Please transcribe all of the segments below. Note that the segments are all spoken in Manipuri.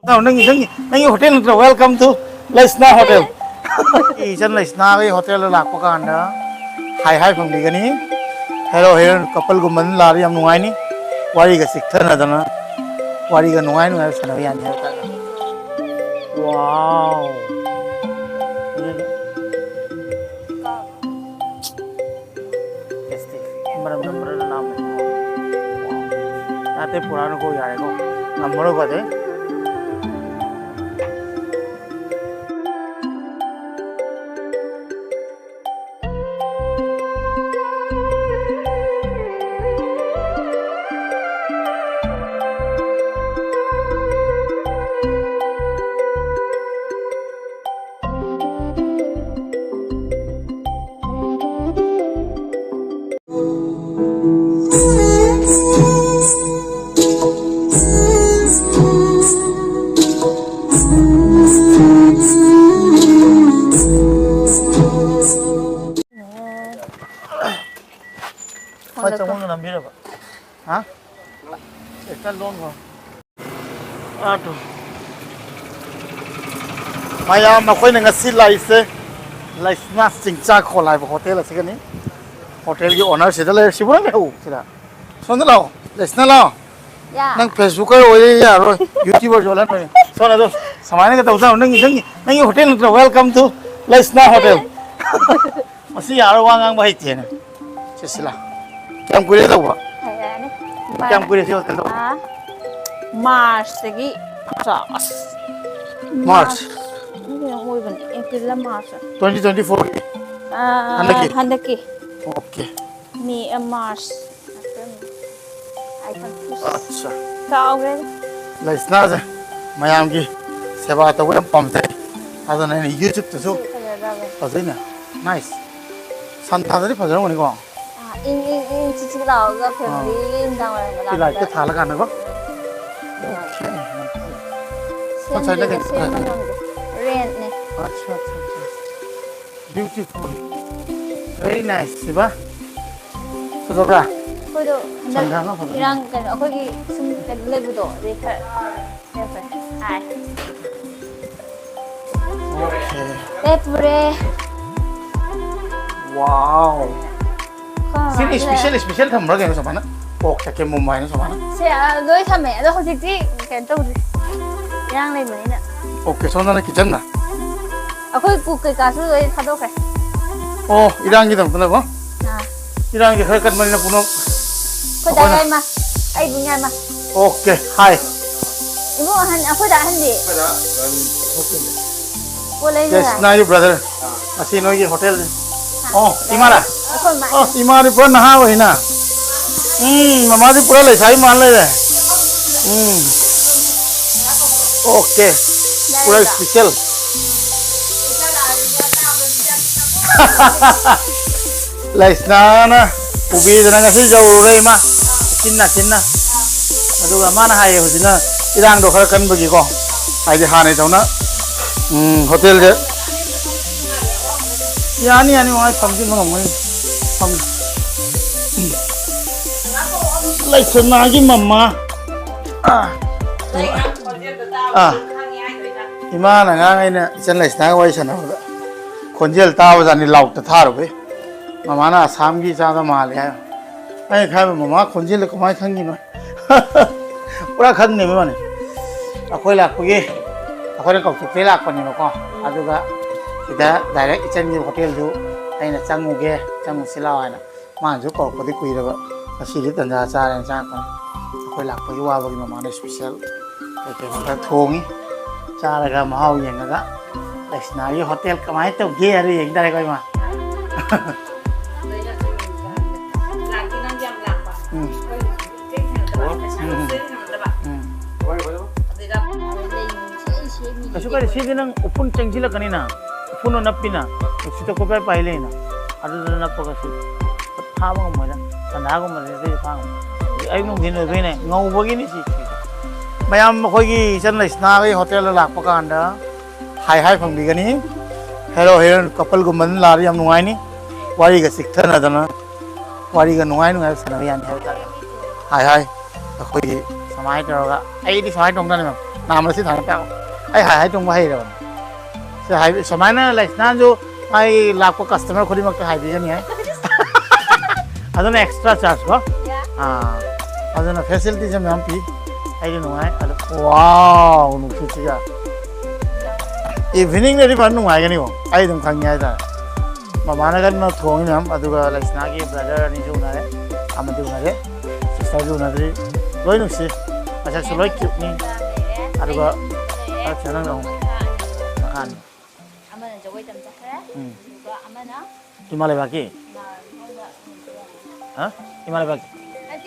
Nangi hotel nutro. Welcome to Lesna Hotel. Isan Lesna cái hotel lạc pa kan da. Hai phang di gani. Hello here couple guman lari am nungai ni. Wari ga sikthar na dana. Wari ga nungai nungai sana yan hai ta. Wow. Este number naam hai. Ate purano ko yaar ko. Number ko de. Phải trong món làm biết rồi hả? Để cắt luôn rồi. À thôi. Mày mà quay này ngasi lại sẽ lại snap chính xác khỏi lại vào hotel là cái này. Hotel cái owner sẽ là sẽ muốn cái gì đó. Xong rồi nào, để snap nào. Nang Facebook rồi ya rồi, YouTuber rồi rồi. Xong rồi, sao này cái tàu sao nang hotel rồi welcome to Lesna Hotel. Mà xí nhà rồi ngang bay tiền này. Chết là. Kem kuliah tahu pak? Kem kuliah sih hotel tahu? Mars lagi, March. Ini yang mau even April lah Mars. 2024. Handaki. Okay. Me a Mars. I confused. Acha. Kau kan? Lesna je. Mayam ki sewa tahu yang pam teh. Ada nih YouTube tu so. Pasal nice. Santai tadi pasal mana kau? In cici lau ke family in dang orang Thì lại cái thả là nó có. Con thấy nó cái rent này. Acha. Beautiful. Very nice, sih ba? Betul tak? Kodo, irang kan aku lagi sempat lebih tu, dekat. Hai. Lepure. Wow. Sini special thầm ra cái sao mà nó bọc chặt cái mồm mày nó sao mà nó. Sẽ đối tham mẹ đó không chỉ cái đâu irang này mới nè. Okay, so na kitchen na. Aku cái cá sấu rồi thado cái. Oh, irang gitu benar kok? Irang cái haircut mana puno. Kau dah hay mà, ai punya mà. Okay, hi. Ibu aku dah handi. Boleh Yes, juga. now you brother. Masih no hotel. Oh, Imara. Aku mak. Oh, Imara pun nah wah ina. Mama di pura le sai man le. Okay. Pura special. Lesna na. Ubi na kasi jauh re ma. Kinna. Aduh, mana hai hujina. Irang do khar kan bagi ko. Hai di hane tau na. Hotel je. Yani wahai famjin ngomong fam. Lesna lagi mama. Imana ngai na chen lesna wai sana. Konjel tahu jani laut taruh be. Mama na Assam ki cha da mal ya. Ai khai mama konjel ko mai khangi no. Pura khang ne me mane. Akoi lak pagi. Akoi kau tu lak pani no ko. Aduga kita direct chen ni hotel ju ai na changu ge changu silawa na. Ma ju ko ko di kui ra ba. Asi di tanda cha ran cha ko. Akoi lak pagi wa bagi mama na special. Ke ka thongi. Cha la ga mahau yang ga. Lesna ये hotel कमाए तो गे अरे एक दारे कोई माँ Kasuka di sini nang upun cengcila kanina upun napina sito ko pa paile na ado na napakasi thawang mo na tanago mo rin phang ay nung dino bine ngau bagini si mayam khoi gi chan Lesna cái hotel lak pakan da hai phang di gani hello here couple guman lari am nungai ni wari ga sikthar na dana wari ga nungai sana yan hai khoi samai taro ga ai di samai tong da ni 나무를 시 다는 빼고 ai hai tung hai rồi sẽ hai समय ना लाइक ना जो ai लाख को कस्टमर खुद ही मत hai भी नहीं है अदन एक्स्ट्रा चार्ज को अदन फैसिलिटी जब हम पी ai cái nuôi अदन wow nụ chút chứ evening này đi phần nuôi cái này không ai tung khang nhai ta mà mana kan nó thong ni हम अदुगा लाइक ना के ब्रदर ni जो ना है हम तो ना है सिस्टर जो ना है लोई नु सी अच्छा सो लोई क्यूट ni अदुगा अच्छा ना no makan 아마는 저거 좀 작게 그리고 아마나 Himalaya baki hả Himalaya baki 아직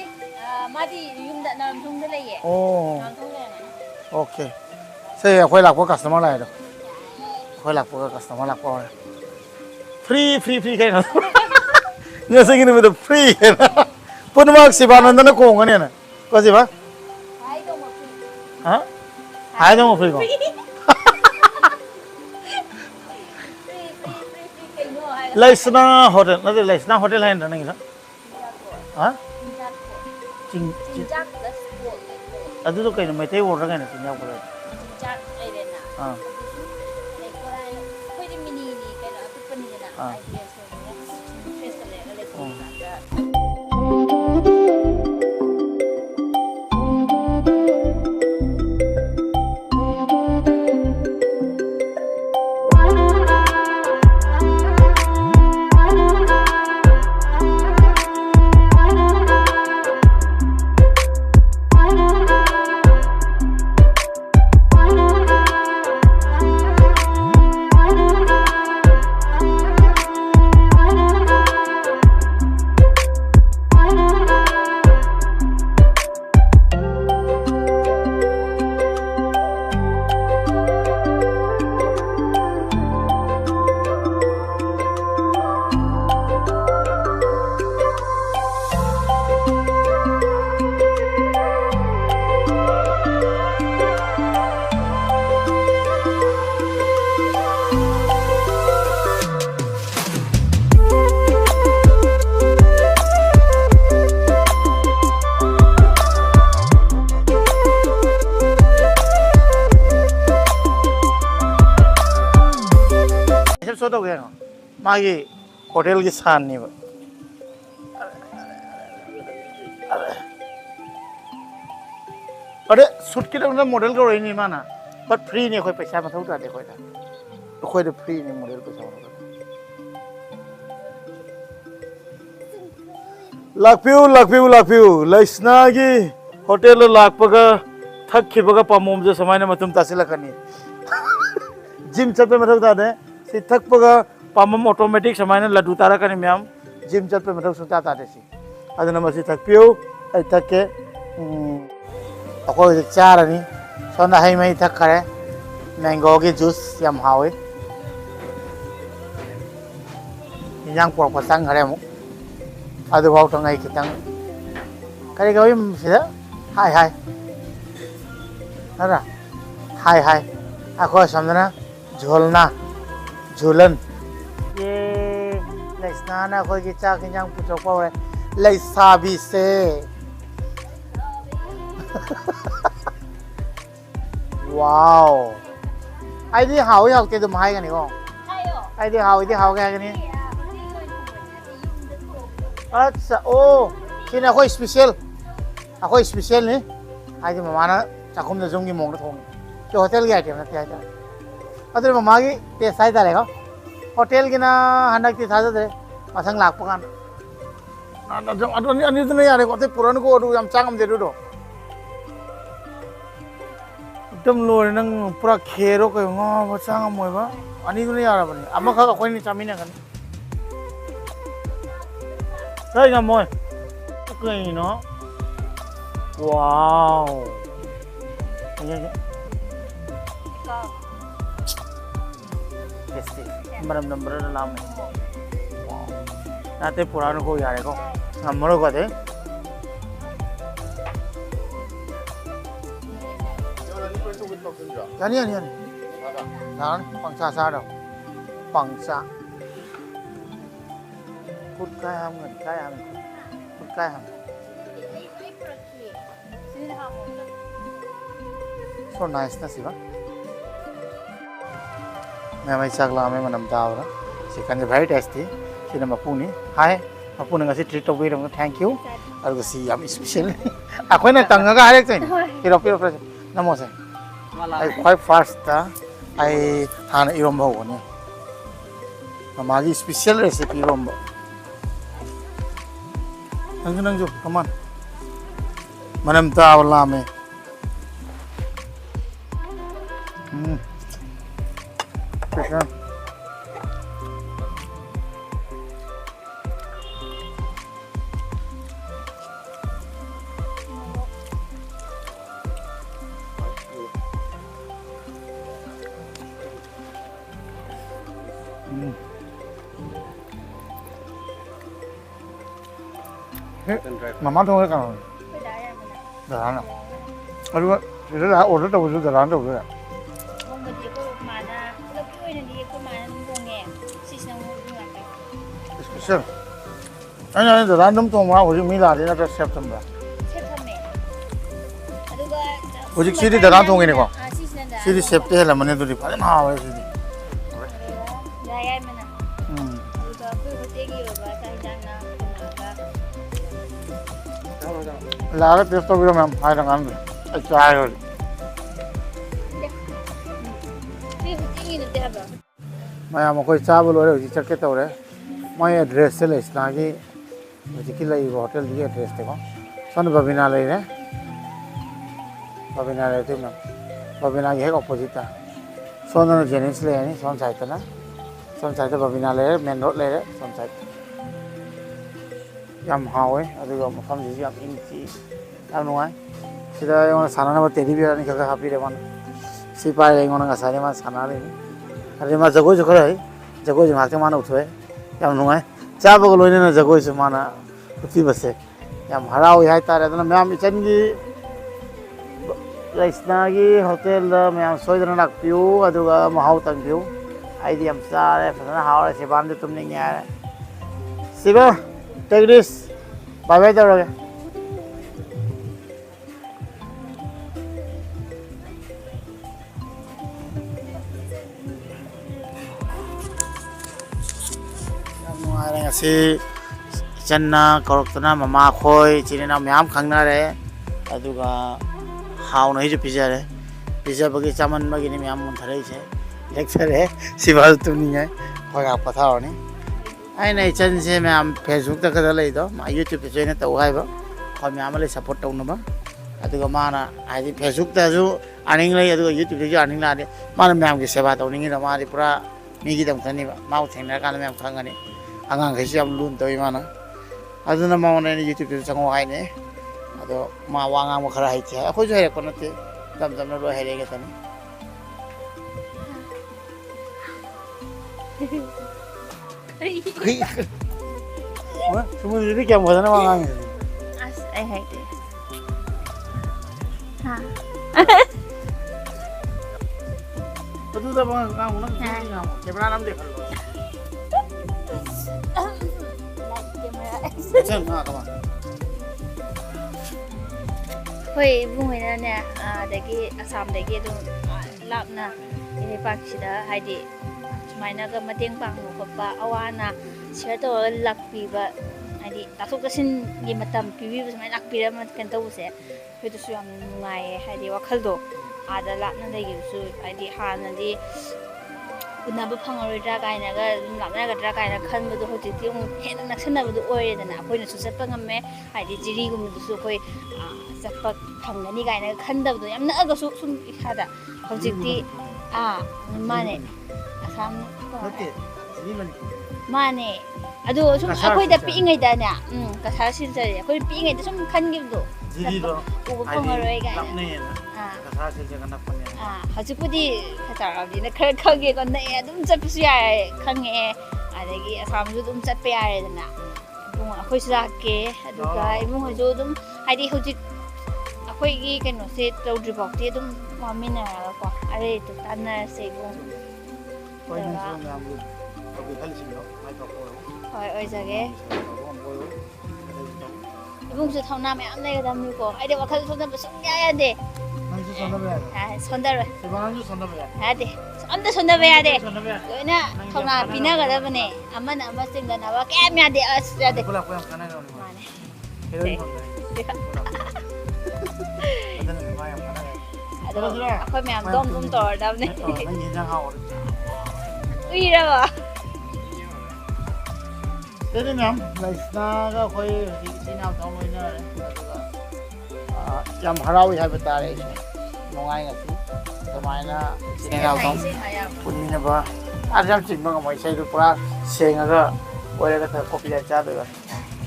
마디 윤다 남 동들레예 oh 남 동들레 ok sẽ quay lại của customer này rồi quay lại của customer lạc qua free cái nào nhớ sinh cái này được free cái nào pun mak si banan nó cùng cái này này có gì bác 아이도 뭐 hả hai trong một free không Leisna hotel nó là Leisna hotel hay là gì đó hả chính 진작 à tôi cái này mấy thế vô ra cái này chính nhau rồi 진작 에레나 à 호리미니니 그냥 뜻뿐이잖아 아. 아이디어서 그래서 그래서 số đâu kìa mà cái hotel cái sàn này vậy ở đấy suốt cái đó là model cái rồi này mà na but free này khơi पैसा mà thấu ra để khơi ta khơi được free này model पैसा mà lakpiu laisna gi hotel lakpaga thak khibaga pamom je samay na matum tasila kani gym chape mathau ta de si thak paga pamom automatic samay na ladu tara kani myam gym chape mathau suta ta de si adana masi thakpiu ai thakke akoi char ani sona hai mai thak khare mango gi juice yam hawi yang por pasang khare mu adu bau tangai kitang cái cái gì đó hai đó là hai à coi xong rồi na झूलन ये लेस्ना ना कोई किचा किन्यां पुछो पावे लेसाबी से wow ai đi học học thì tụi mày cái này không ai đi học cái này अच्छा ओ किन अखोई स्पेशल नि आइदि मामाना चाखुम न जोंगी मोंग थोंग के होटल गे आइटम न त्याय ता अदर मामागी ते साइ ता रेगा होटल गिना हनक ति थाजा दे मसंग लाख पकान ना जम अदनि अनि त नै यारे कोते पुरान को अदु यम चांगम दे दो एकदम लोर नंग पूरा खेरो को ngo बचांग मोयबा अनि त नै यारा बनि अमा खा अखोई नि चामिना gun đây là mồi cái nó wow beram number lam wow nate puran ko yare ko amro ko de yani nan pangsa sa đâu pangsa phút cái ham ngần cái ham phút cái ham so nice na siba मैं चकला में मनम दावरा चिकन से very tasty सिने मपुनी हाय मपुनी ngasi treat to be thank you और si yam special aku na tanga ga harek chain piro namo se ai quite fast ta ai han irom bho ni magi special recipe irom nang jo come on manam tawla me Sure. Mama thong cái nào? Đà lán à? Ở đó, thì đó là ổn rất đâu, đà lán đâu rồi. Special. Anh đà lán nấm thong mà, hồi mình làm thì nó rất xếp thầm đó. Hồi trước đi đà lán thong cái này không? Đi xếp thế là mình nên đi phải nào vậy đi. Là cái tiếp tục làm hai thằng ăn rồi, trai rồi. Mà coi cha bố rồi thì chắc cái tàu đấy, mấy address là cái cái này hotel đi address đấy không? Son Babina này đấy, Babina này thì mà Babina cái opposite à, Son là Jennings này, Son side đó, Son side Babina này, main road này, Son side. Yam hao ấy, ở đây có một phong gì yam in chi, yam nuai. Thì đây ông sản nó mà teri biar này cái happy đấy mà, si pai đây ông nó sản mà sản này, ở đây mà jago jago đấy, jago jago cái mà nó uthoi, yam nuai. Cha bao lâu nay nó jago chứ mà nó uthi base, yam harau hai ta rồi, nó mấy am chân gì, Raisnagi hotel đó mấy am soi đó nạc piu, ở đây mà hao tăng piu, ai đi am sa đấy, phải nó hao đấy, si ban đấy tụm này nghe đấy, si ba. Take this. Bye bye rồi. Ngasi channa korokna mama khoi chirina myam khangna re aduga haw nahi jo pizza bagi chaman bagi ni myam mun tharai che lecture hai sibal tumni hai hoga patha ni ai này chân xe mẹ Facebook ta cái đó lấy đó mà YouTube thì nó tàu hay vậy còn mẹ lấy support tàu nữa mà từ cái mà na ai thì Facebook ta chú anh ấy lấy từ YouTube thì chú anh ấy làm đi mà mẹ cái xe ba tàu này nó mà đi pura mi cái đồng thân này mau thành ra cái mẹ khang cái này anh cái xe luôn tới mà nó nó mau này YouTube thì chẳng ai này đó mà quang ngang mà khara hay chứ không chơi con nó thì tầm nó rồi hay đấy cái thằng Ủa, chúng mình đi kèm vào nó mang ăn. I hate it. Ha. Tôi ra bằng ngang nó không ngang, camera nắm được. Xem ha các bạn. Hoi vùng này nè, đây Assam đây cái đúng lạp na, cái bác sĩ đó hay đi. Mai na cái mặt tiếng bang của bà awana share to luck pi ba ai ta thuk sin ni matam pi bi mai luck pi ra mat kan to se pe to suam ngai hai di wakhal do ada la na dei su ai di ha na di una ba phangoi ra kai na ga lam na ga ra kai na khan bu do hoti ti ong he na nak sana bu do oi da na koi na su sat pa ngam me ai di jiri gum du su koi sat pa phang na ni kai na khan da bu yam na ga su sum ha da hojik ti ma ne Ngerti? Ini mana? Mana? Aduh, sum aku dah pingin dah ni. Kasar sih saya. Aku pingin dah sum kan gitu. Jadi tu. Aku pengaruh kan. Nak ni. Kasar sih jangan nak punya. Haju pudi kasar abdi nak kerja ke kan ni. Dum cepat siapa kan ni. Ada lagi asam tu dum cepat ada na. Bunga aku sudah ke. Aduh kai bunga tu dum. Ada haju. Aku ini kan nasi tahu dribok dia dum mami nak apa. Ada itu tanah segung. Kau ini semua yang ambil. Kau kali sini, mai kau kau. Oi jage. Ibung su thau na me am nei ga dam ko. Ai de wakal su na basung ya ya de. Nang su 손잡아야 돼. 손들어. 대방한도 손잡아야 돼. 해야 돼. 엄도 손잡아야 돼. 손잡아야 돼. 로이나 통나 비나가다보네. 아마나 아마 생각나와 깨면 돼. 어스야 돼. 불라 고양 가나요? 마네. 이런 건데. 어떤 마야 가나요? 아까 면 돔돔 떠다보네. 난 인상하고. 으이라와. 때리면 라이스나가 거의 지나고 동로이나 ꯌꯥꯝ ꯍꯔꯥꯎꯏ ꯍꯥꯏꯕ ꯇꯥꯔꯦ ꯑꯩꯁꯨ ꯅꯨꯡꯉꯥꯏ ꯉꯁꯤ ꯑꯗꯨꯃꯥꯏꯅ ꯆꯤꯅꯦꯅꯥꯎ ꯄꯨꯟꯃꯤꯟꯅꯕ ꯑꯥꯗ ꯌꯥꯝ ꯆꯤꯟꯕ ꯉꯝꯃꯣꯏ ꯏꯁꯩꯗꯨ ꯄꯨꯔꯥ ꯁꯦꯡꯉꯒ ꯑꯣꯏꯔꯒ ꯀꯣꯐꯤ ꯂꯥꯏꯠ ꯆꯥꯗꯣꯏꯕ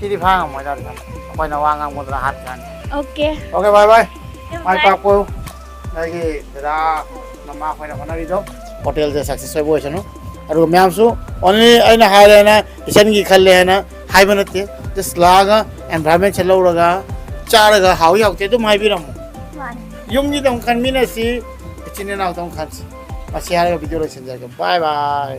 ꯁꯤꯗꯤ ꯐꯥ ꯉꯝꯃꯣꯏꯗ ꯑꯩꯈꯣꯏꯅ ꯋꯥ ꯉꯥꯡꯕꯗꯨꯅ ꯍꯥꯠꯀꯅꯤ 오케이. 오케이 바이 바이 마이 ꯄꯥꯛꯄꯣ ꯅꯣꯏꯒꯤ ꯗꯗꯥ ꯃꯃꯥ ꯑꯩꯈꯣꯏꯅ ꯍꯣꯠꯅꯔꯤꯗꯣ ꯍꯣꯇꯦꯜꯗ ꯁꯛꯁꯦꯁ ꯑꯣꯏꯕ ꯑꯣꯏꯁꯅꯨ ꯑꯗꯨꯒ ꯃꯌꯥꯝꯁꯨ ꯑꯣꯟꯂꯤ ꯑꯩꯅ ꯍꯥꯏꯔꯦꯅ ꯏꯆꯟꯒꯤ ꯈꯜꯂꯦ ꯍꯥꯏꯅ ꯍꯥꯏꯕ ꯅꯠꯇꯦ ꯖꯁ ꯂꯥꯛꯑꯒ ꯑꯦꯟꯚꯥꯏꯔꯟꯃꯦꯟꯁꯦ ꯂꯧꯔꯒ ꯆꯥꯔꯒ ꯍꯥꯎꯏ ꯍꯥꯎꯇꯦ ꯑꯗꯨꯝ ꯍꯥꯏꯕꯤꯔꯝꯃꯨ ꯌꯨꯝꯒꯤꯗꯃꯛ ꯈꯟꯃꯤꯟꯅꯁꯤ ꯏꯆꯤꯟ ꯏꯅꯥꯎꯗꯃꯛ ꯈꯟꯁꯤ ꯃꯁꯤ ꯍꯥꯏꯔꯒ ꯚꯤꯗꯤꯑꯣ ꯂꯣꯏꯁꯤꯟꯖꯔꯒꯦ ꯕꯥꯏ ꯕꯥꯏ